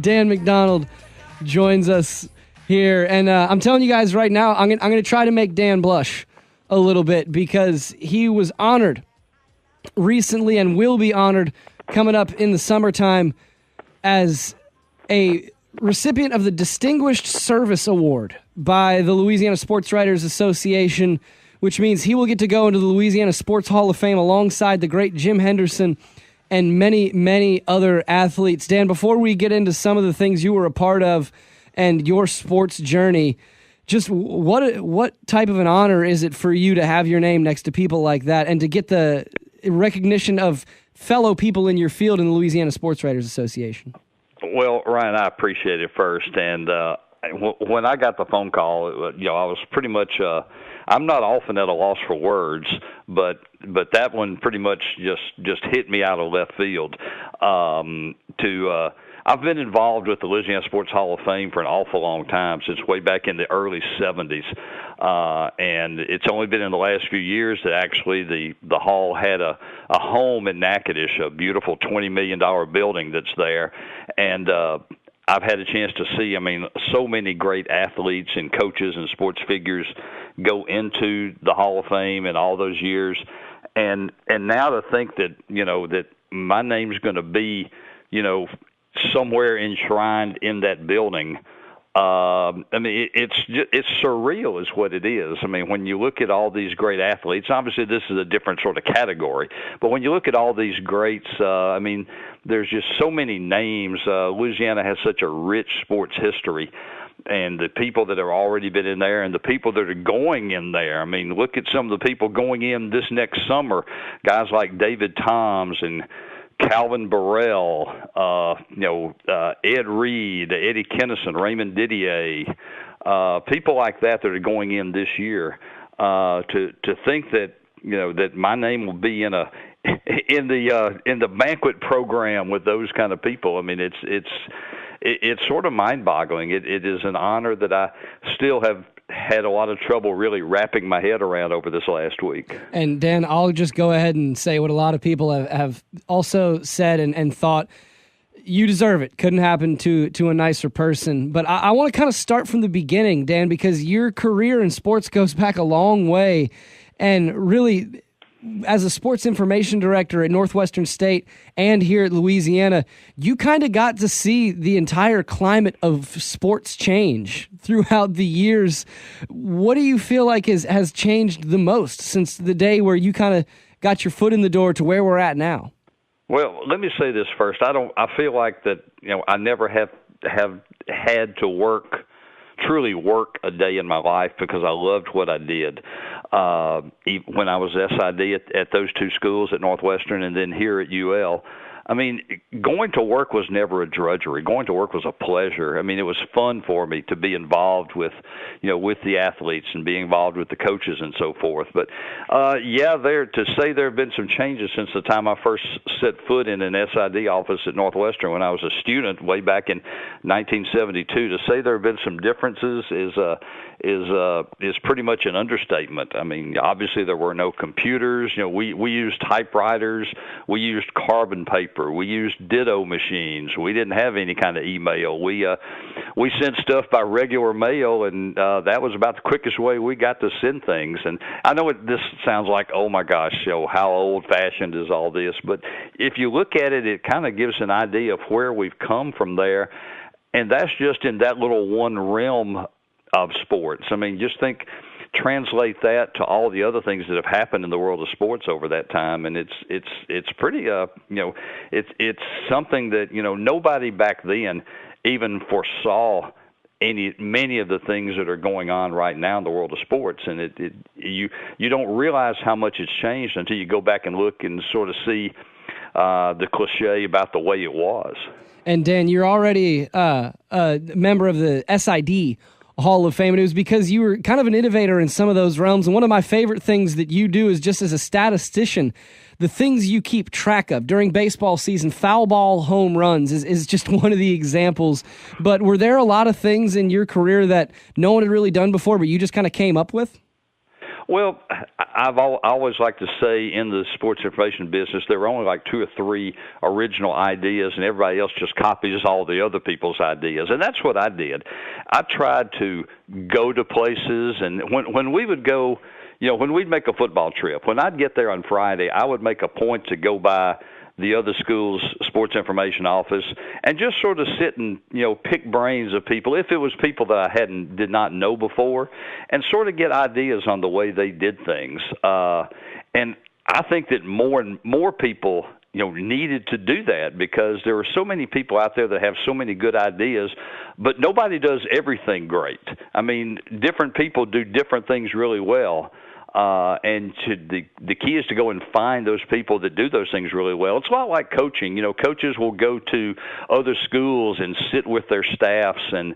Dan McDonald joins us here. And I'm telling you guys right now, I'm going to try to make Dan blush a little bit because he was honored recently and will be honored coming up in the summertime as a recipient of the Distinguished Service Award by the Louisiana Sports Writers Association, which means he will get to go into the Louisiana Sports Hall of Fame alongside the great Jim Henderson and many, many other athletes. Dan, before we get into some of the things you were a part of and your sports journey, just what type of an honor is it for you to have your name next to people like that and to get the recognition of fellow people in your field in the Louisiana Sports Writers Association? Well, Ryan, I appreciate it first. And when I got the phone call, I was pretty much I'm not often at a loss for words, but that one pretty much just hit me out of left field. I've been involved with the Louisiana Sports Hall of Fame for an awful long time, since way back in the early 70s. And it's only been in the last few years that actually the hall had a home in Natchitoches, a beautiful $20 million building that's there. And I've had a chance to see, so many great athletes and coaches and sports figures go into the Hall of Fame in all those years. And now to think that, that my name's going to be, somewhere enshrined in that building. It's surreal is what it is. When you look at all these great athletes, obviously this is a different sort of category, but when you look at all these greats, there's just so many names. Louisiana has such a rich sports history, and the people that have already been in there and the people that are going in there. Look at some of the people going in this next summer, guys like David Toms and Calvin Burrell, Ed Reed, Eddie Kennison, Raymond Didier, people like that are going in this year. To think that that my name will be in the banquet program with those kind of people. It's sort of mind-boggling. It is an honor that I still have had a lot of trouble really wrapping my head around over this last week. And Dan, I'll just go ahead and say what a lot of people have also said and thought. You deserve it. Couldn't happen to a nicer person. But I want to kind of start from the beginning, Dan, because your career in sports goes back a long way. And really, as a sports information director at Northwestern State and here at Louisiana, you kind of got to see the entire climate of sports change throughout the years. What do you feel like has changed the most since the day where you kind of got your foot in the door to where we're at now? Well, let me say this first. I feel like that, I never have had to truly work a day in my life because I loved what I did. When I was SID at those two schools at Northwestern and then here at UL, going to work was never a drudgery. Going to work was a pleasure. It was fun for me to be involved with the athletes and be involved with the coaches and so forth. But to say there have been some changes since the time I first set foot in an SID office at Northwestern when I was a student way back in 1972. To say there have been some differences is pretty much an understatement. Obviously there were no computers. We used typewriters. We used carbon paper. We used ditto machines. We didn't have any kind of email. We sent stuff by regular mail, and that was about the quickest way we got to send things. And I know this sounds like, oh my gosh, how old-fashioned is all this? But if you look at it, it kind of gives an idea of where we've come from there, and that's just in that little one realm of sports. Just translate that to all the other things that have happened in the world of sports over that time, and it's pretty it's something that nobody back then even foresaw many of the things that are going on right now in the world of sports, and you don't realize how much it's changed until you go back and look and sort of see the cliche about the way it was. And Dan, you're already a member of the SID Hall of Fame, and it was because you were kind of an innovator in some of those realms. And one of my favorite things that you do is just as a statistician, the things you keep track of during baseball season. Foul ball home runs is just one of the examples. But were there a lot of things in your career that no one had really done before, but you just kind of came up with? Well, I always like to say in the sports information business, there were only like 2 or 3 original ideas, and everybody else just copies all the other people's ideas. And that's what I did. I tried to go to places, and when we would go, when we'd make a football trip, when I'd get there on Friday, I would make a point to go by the other school's sports information office and just sort of sit and, pick brains of people, if it was people that I did not know before, and sort of get ideas on the way they did things. And I think that more and more people, needed to do that, because there are so many people out there that have so many good ideas, but nobody does everything great. I mean, different people do different things really well. And the key is to go and find those people that do those things really well. It's a lot like coaching. Coaches will go to other schools and sit with their staffs and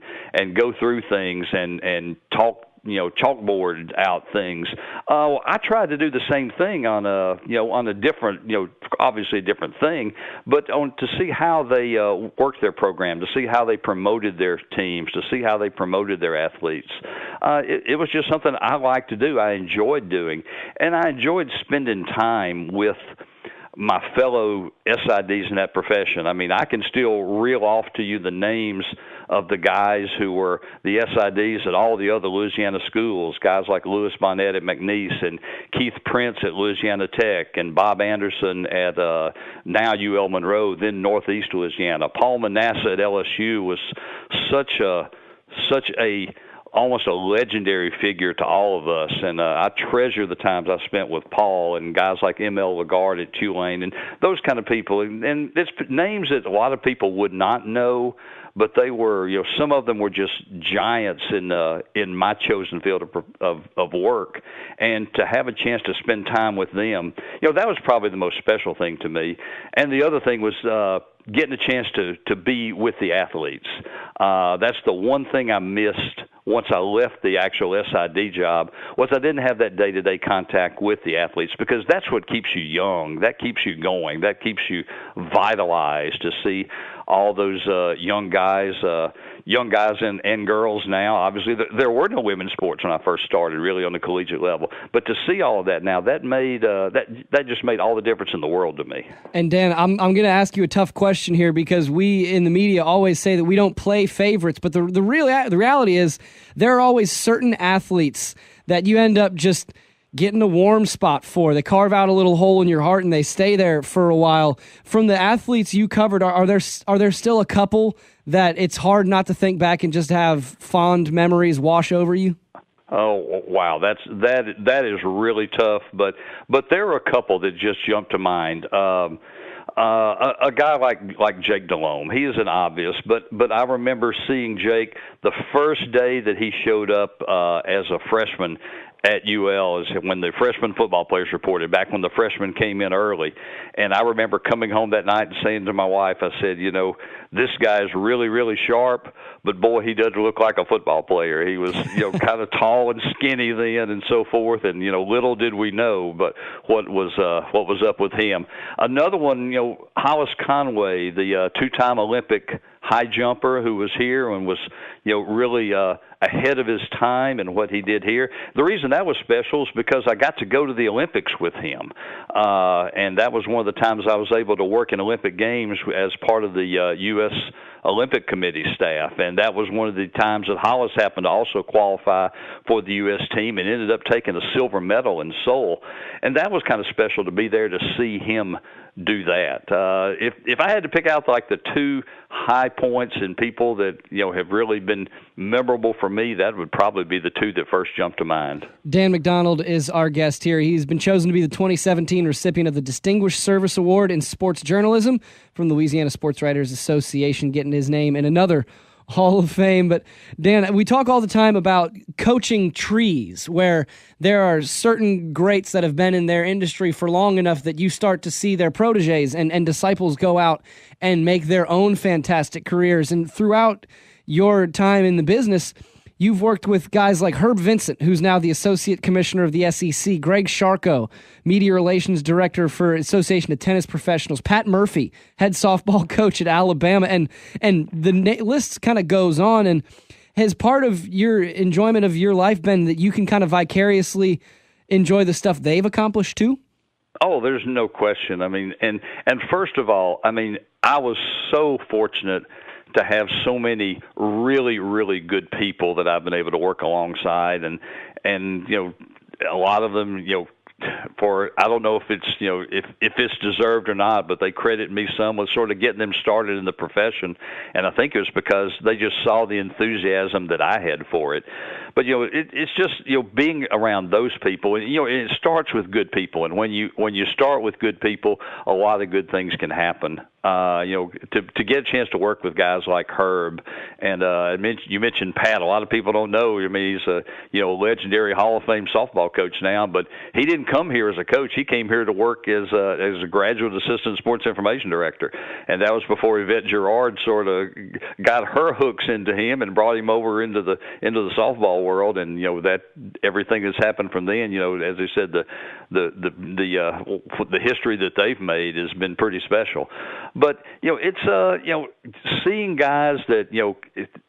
go through things and talk, chalkboard out things. I tried to do the same thing on a different, obviously a different thing, but to see how they worked their program, to see how they promoted their teams, to see how they promoted their athletes. It was just something I liked to do. I enjoyed doing, and I enjoyed spending time with my fellow SIDs in that profession. I mean, I can still reel off to you the names of the guys who were the SIDs at all the other Louisiana schools, guys like Louis Bonnet at McNeese and Keith Prince at Louisiana Tech and Bob Anderson at now UL Monroe, then Northeast Louisiana. Paul Manasseh at LSU was such a almost a legendary figure to all of us, and I treasure the times I spent with Paul and guys like M.L. Lagarde at Tulane and those kind of people. And it's names that a lot of people would not know, but they were, some of them were just giants in my chosen field of work. And to have a chance to spend time with them, that was probably the most special thing to me. And the other thing was getting a chance to be with the athletes. That's the one thing I missed once I left the actual SID job, was I didn't have that day-to-day contact with the athletes, because that's what keeps you young, that keeps you going, that keeps you vitalized, to see all those young guys and girls now. Obviously, there were no women's sports when I first started, really, on the collegiate level. But to see all of that now, that made that just made all the difference in the world to me. And Dan, I'm going to ask you a tough question here, because we in the media always say that we don't play favorites, but the reality is there are always certain athletes that you end up just getting a warm spot for. They carve out a little hole in your heart and they stay there for a while. From the athletes you covered, are there still a couple that it's hard not to think back and just have fond memories wash over you? Oh, wow, that is really tough, but there are a couple that just jump to mind. A guy like Jake Delhomme, he is an obvious, but I remember seeing Jake the first day that he showed up as a freshman at UL, is when the freshman football players reported, back when the freshmen came in early. And I remember coming home that night and saying to my wife, I said, this guy is really, really sharp, but boy, he doesn't look like a football player. He was, kind of tall and skinny then and so forth. And, little did we know, but what was up with him. Another one, Hollis Conway, the two-time Olympic high jumper who was here and was, really ahead of his time and what he did here. The reason that was special is because I got to go to the Olympics with him. And that was one of the times I was able to work in Olympic Games as part of the U.S. Olympic Committee staff. And that was one of the times that Hollis happened to also qualify for the U.S. team and ended up taking a silver medal in Seoul. And that was kind of special to be there to see him do that. If I had to pick out like the two high points and people that have really been memorable for me, that would probably be the two that first jump to mind. Dan McDonald is our guest here. He's been chosen to be the 2017 recipient of the Distinguished Service Award in Sports Journalism from the Louisiana Sports Writers Association, getting his name in another Hall of Fame. But Dan, we talk all the time about coaching trees, where there are certain greats that have been in their industry for long enough that you start to see their proteges and disciples go out and make their own fantastic careers. And throughout your time in the business, you've worked with guys like Herb Vincent, who's now the Associate Commissioner of the SEC, Greg Sharko, Media Relations Director for Association of Tennis Professionals, Pat Murphy, head softball coach at Alabama, and the list kind of goes on. And has part of your enjoyment of your life been that you can kind of vicariously enjoy the stuff they've accomplished too? Oh, there's no question. I mean, and first of all, I mean, I was so fortunate to have so many really, really good people that I've been able to work alongside, and a lot of them, for I don't know if it's if it's deserved or not, but they credit me some with sort of getting them started in the profession, and I think it was because they just saw the enthusiasm that I had for it. But it's just being around those people, and it starts with good people, and when you start with good people, a lot of good things can happen. To get a chance to work with guys like Herb, and you mentioned Pat. A lot of people don't know. I mean, he's a legendary Hall of Fame softball coach now, but he didn't come here as a coach. He came here to work as a graduate assistant sports information director, and that was before Yvette Girard sort of got her hooks into him and brought him over into the softball world. And that everything that's happened from then, as I said, the history that they've made has been pretty special. But it's seeing guys that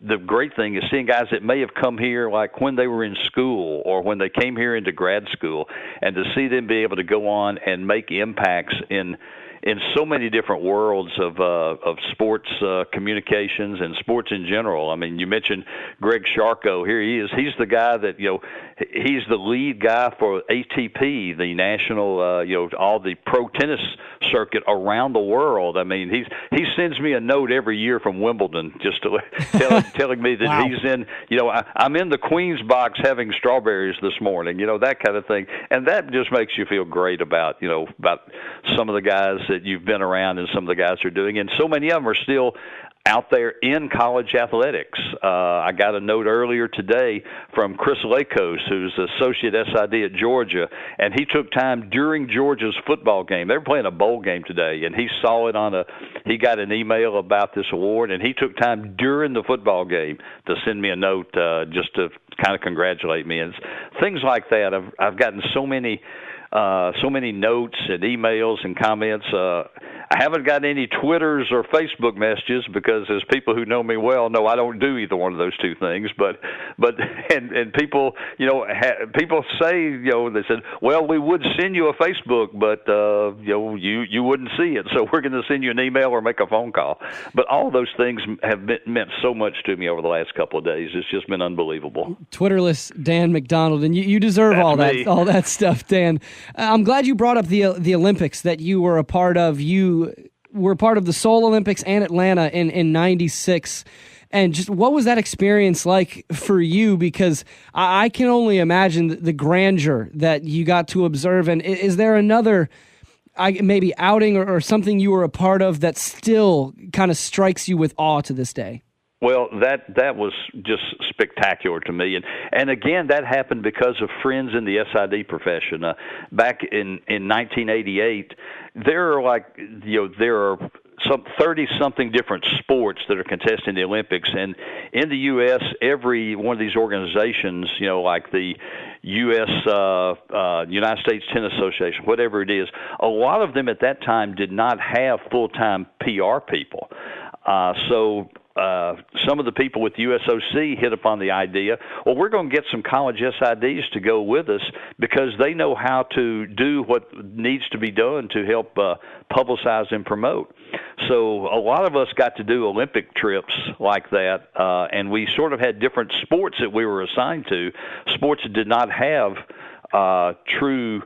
the great thing is seeing guys that may have come here like when they were in school or when they came here into grad school, and to see them be able to go on and make impacts in so many different worlds of sports communications and sports in general. I mean, you mentioned Greg Sharko. Here he is. He's the guy that he's the lead guy for ATP, the national all the pro tennis circuit around the world. I mean, he sends me a note every year from Wimbledon just telling me that wow. He's in. I'm in the Queen's box having strawberries this morning. That kind of thing, and that just makes you feel great about some of the guys that you've been around and some of the guys are doing, and so many of them are still out there in college athletics. I got a note earlier today from Chris Lakos, who's associate SID at Georgia, and he took time during Georgia's football game. They were playing a bowl game today, and he saw it he got an email about this award, and he took time during the football game to send me a note just to kind of congratulate me. And things like that. I've gotten so many notes and emails and comments. I haven't got any Twitters or Facebook messages because, as people who know me well know, I don't do either one of those two things. But people, people say, they said, well, we would send you a Facebook, but you wouldn't see it, so we're going to send you an email or make a phone call. But all those things have meant so much to me over the last couple of days. It's just been unbelievable. Twitterless Dan McDonald, and you deserve all that stuff, Dan. I'm glad you brought up the Olympics that you were a part of. You were part of the Seoul Olympics and Atlanta in '96. And just what was that experience like for you? Because I can only imagine the grandeur that you got to observe. And is there another maybe outing or something you were a part of that still kind of strikes you with awe to this day? Well, that was just spectacular to me, and again, that happened because of friends in the SID profession. Back in 1988, there are some 30-something different sports that are contested in the Olympics, and in the U.S., every one of these organizations, like the U.S. United States Tennis Association, whatever it is, a lot of them at that time did not have full-time PR people, so some of the people with USOC hit upon the idea, well, we're going to get some college SIDs to go with us because they know how to do what needs to be done to help publicize and promote. So a lot of us got to do Olympic trips like that, and we sort of had different sports that we were assigned to, sports that did not have true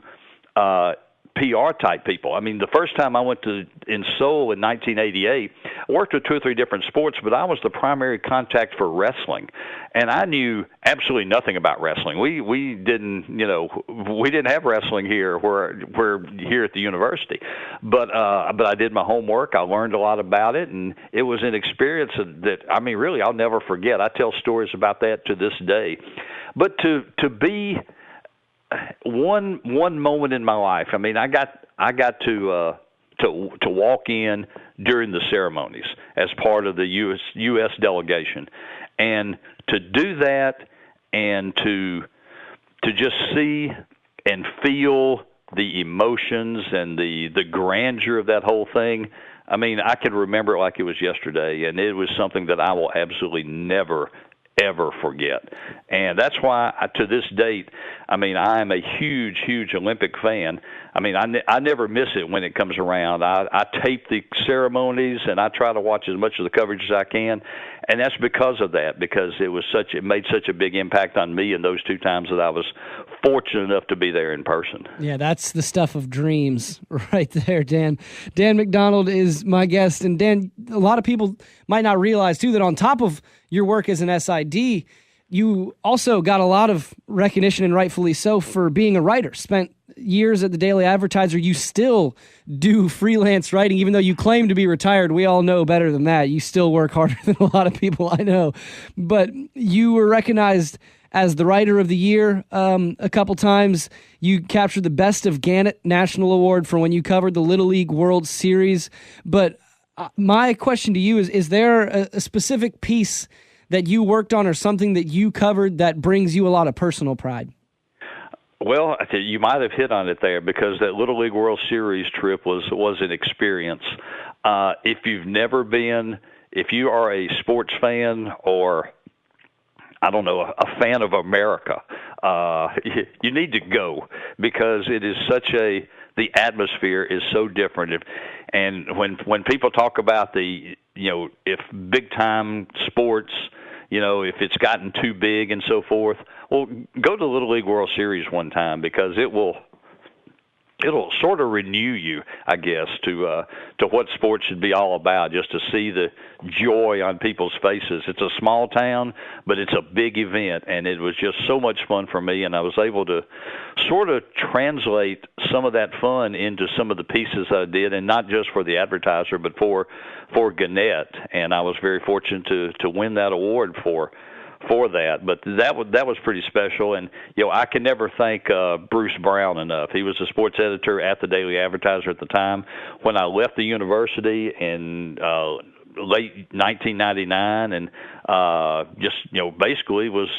PR-type people. I mean, the first time I went in Seoul in 1988, I worked with 2 or 3 different sports, but I was the primary contact for wrestling, and I knew absolutely nothing about wrestling. We didn't have wrestling here where here at the university, but I did my homework. I learned a lot about it, and it was an experience that really I'll never forget. I tell stories about that to this day. But to be one moment in my life. I mean, I got to walk in during the ceremonies as part of the U.S. delegation, and to do that and to just see and feel the emotions and the grandeur of that whole thing. I mean, I can remember it like it was yesterday, and it was something that I will absolutely never, ever forget. And that's why, to this date, I mean, I am a huge, huge Olympic fan. I mean, I never miss it when it comes around. I tape the ceremonies, and I try to watch as much of the coverage as I can. And that's because of that, because it made such a big impact on me in those two times that I was fortunate enough to be there in person. Yeah, that's the stuff of dreams right there, Dan. Dan McDonald is my guest. And Dan, a lot of people might not realize, too, that on top of your work as an SID, you also got a lot of recognition, and rightfully so, for being a writer. Spent years at the Daily Advertiser. You still do freelance writing, even though you claim to be retired. We all know better than that. You still work harder than a lot of people I know. But you were recognized as the Writer of the Year a couple times. You captured the Best of Gannett National Award for when you covered the Little League World Series. But my question to you is there a specific piece that you worked on or something that you covered that brings you a lot of personal pride? Well, I tell you might have hit on it there, because that Little League World Series trip was an experience. If you've never been, if you are a sports fan or, I don't know, a fan of America, you need to go, because it is the atmosphere is so different. And when people talk about if big time sports, if it's gotten too big and so forth, well, go to the Little League World Series one time, because it'll sort of renew you, I guess, to what sports should be all about, just to see the joy on people's faces. It's a small town, but it's a big event, and it was just so much fun for me, and I was able to sort of translate some of that fun into some of the pieces I did, and not just for the Advertiser, but for Gannett, and I was very fortunate to win that award for that. But that was pretty special. And I can never thank Bruce Brown enough. He was the sports editor at the Daily Advertiser at the time. When I left the university in late 1999, and basically was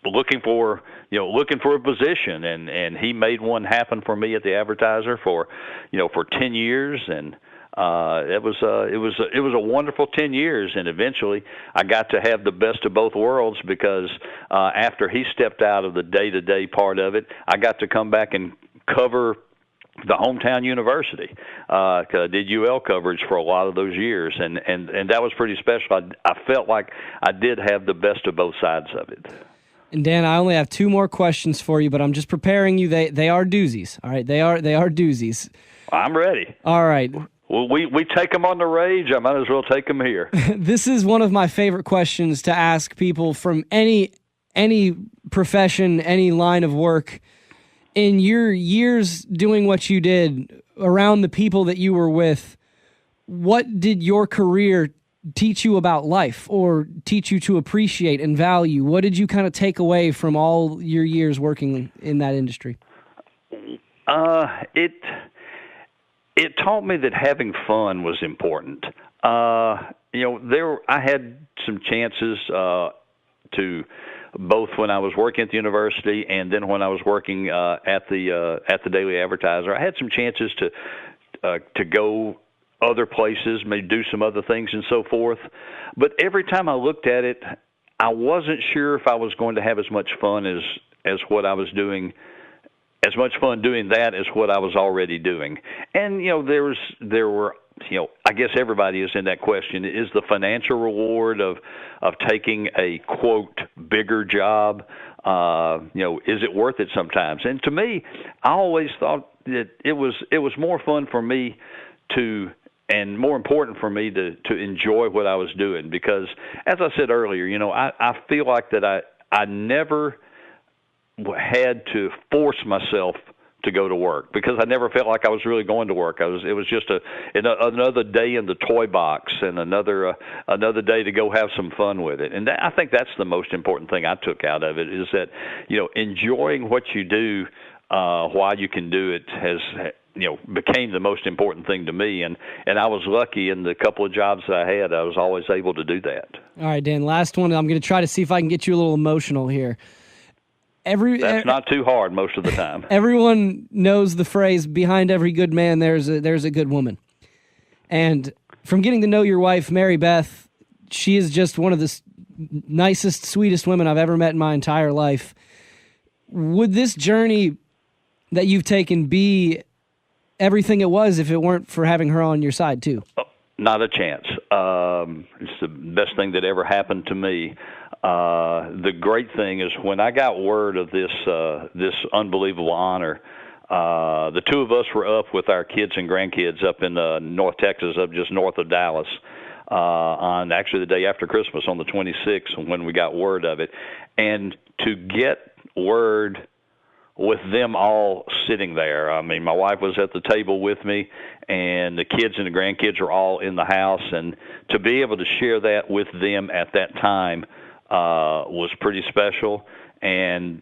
looking for a position, and he made one happen for me at the Advertiser for 10 years. And it was a wonderful 10 years, and eventually I got to have the best of both worlds, because after he stepped out of the day-to-day part of it, I got to come back and cover the hometown university. I did UL coverage for a lot of those years, and that was pretty special. I felt like I did have the best of both sides of it. And Dan, I only have two more questions for you, but I'm just preparing you. They are doozies. All right, they are doozies. I'm ready. All right. Well, we take them on the rage. I might as well take them here. This is one of my favorite questions to ask people from any profession, any line of work. In your years doing what you did, around the people that you were with, what did your career teach you about life, or teach you to appreciate and value? What did you kind of take away from all your years working in that industry? It taught me that having fun was important. I had some chances to, both when I was working at the university and then when I was working at the Daily Advertiser, I had some chances to go other places, maybe do some other things and so forth. But every time I looked at it, I wasn't sure if I was going to have as much fun as what I was doing. As much fun doing that as what I was already doing. And, there were, I guess everybody is in that question. Is the financial reward of taking a, quote, bigger job, is it worth it sometimes? And to me, I always thought that it was more fun for me and more important for me to enjoy what I was doing. Because, as I said earlier, I feel like that I never had to force myself to go to work, because I never felt like I was really going to work. It was just another day in the toy box, and another day to go have some fun with it. And I think that's the most important thing I took out of it, is that enjoying what you do while you can do it has became the most important thing to me, and I was lucky in the couple of jobs that I had. I was always able to do that. All right, Dan, last one. I'm going to try to see if I can get you a little emotional here. That's not too hard most of the time. Everyone knows the phrase, behind every good man, there's a good woman. And from getting to know your wife, Mary Beth, she is just one of the nicest, sweetest women I've ever met in my entire life. Would this journey that you've taken be everything it was if it weren't for having her on your side too? Not a chance. It's the best thing that ever happened to me. The great thing is when I got word of this unbelievable honor, the two of us were up with our kids and grandkids up in North Texas, up just north of Dallas, on actually the day after Christmas, on the 26th, when we got word of it. And to get word with them all sitting there. I mean, my wife was at the table with me, and the kids and the grandkids are all in the house, and to be able to share that with them at that time was pretty special. And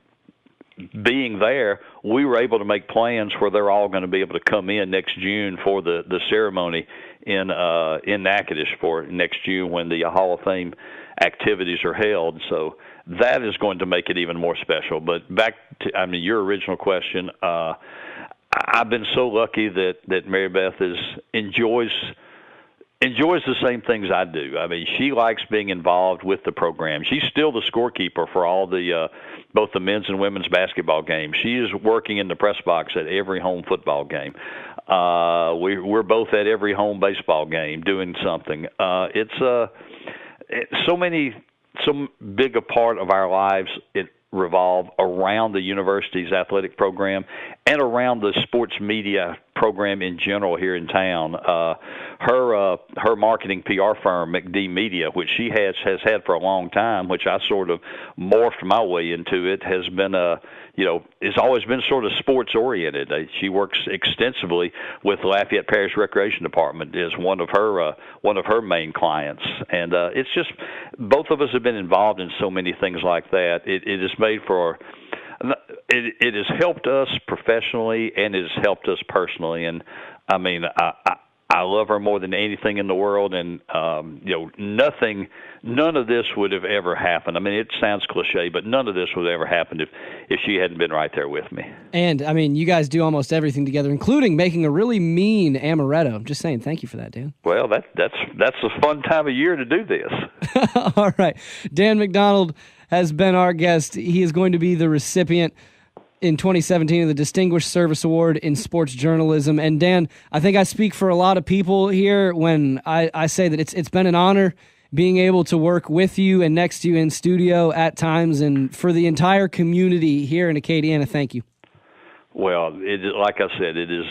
being there, we were able to make plans where they're all going to be able to come in next June for the ceremony in Natchitoches for next June when the Hall of Fame activities are held. So that is going to make it even more special. But back to, I mean, your original question, I've been so lucky that Mary Beth enjoys the same things I do. I mean, she likes being involved with the program. She's still the scorekeeper for all the both the men's and women's basketball games. She is working in the press box at every home football game. We're both at every home baseball game doing something. It's so big a part of our lives. It revolve around the university's athletic program and around the sports media program in general here in town. Her marketing PR firm, McD Media, which she has had for a long time, which I sort of morphed my way into, it has been it's always been sort of sports oriented. She works extensively with the Lafayette Parish Recreation Department as one of her main clients, and it's just both of us have been involved in so many things like that. It has made for. It has helped us professionally and it has helped us personally, and I mean I love her more than anything in the world, and none of this would have ever happened. I mean, it sounds cliche, but none of this would have ever happened if she hadn't been right there with me. And I mean, you guys do almost everything together, including making a really mean amaretto. I'm just saying, thank you for that, Dan. Well, that's a fun time of year to do this. All right, Dan McDonald has been our guest. He is going to be the recipient in 2017 of the Distinguished Service Award in Sports Journalism. And Dan, I think I speak for a lot of people here when I say that it's been an honor being able to work with you and next to you in studio at times, and for the entire community here in Acadiana, thank you. Well, like I said, it is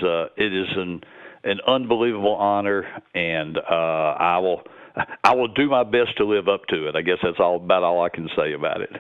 an unbelievable honor, and I will do my best to live up to it. I guess that's about all I can say about it.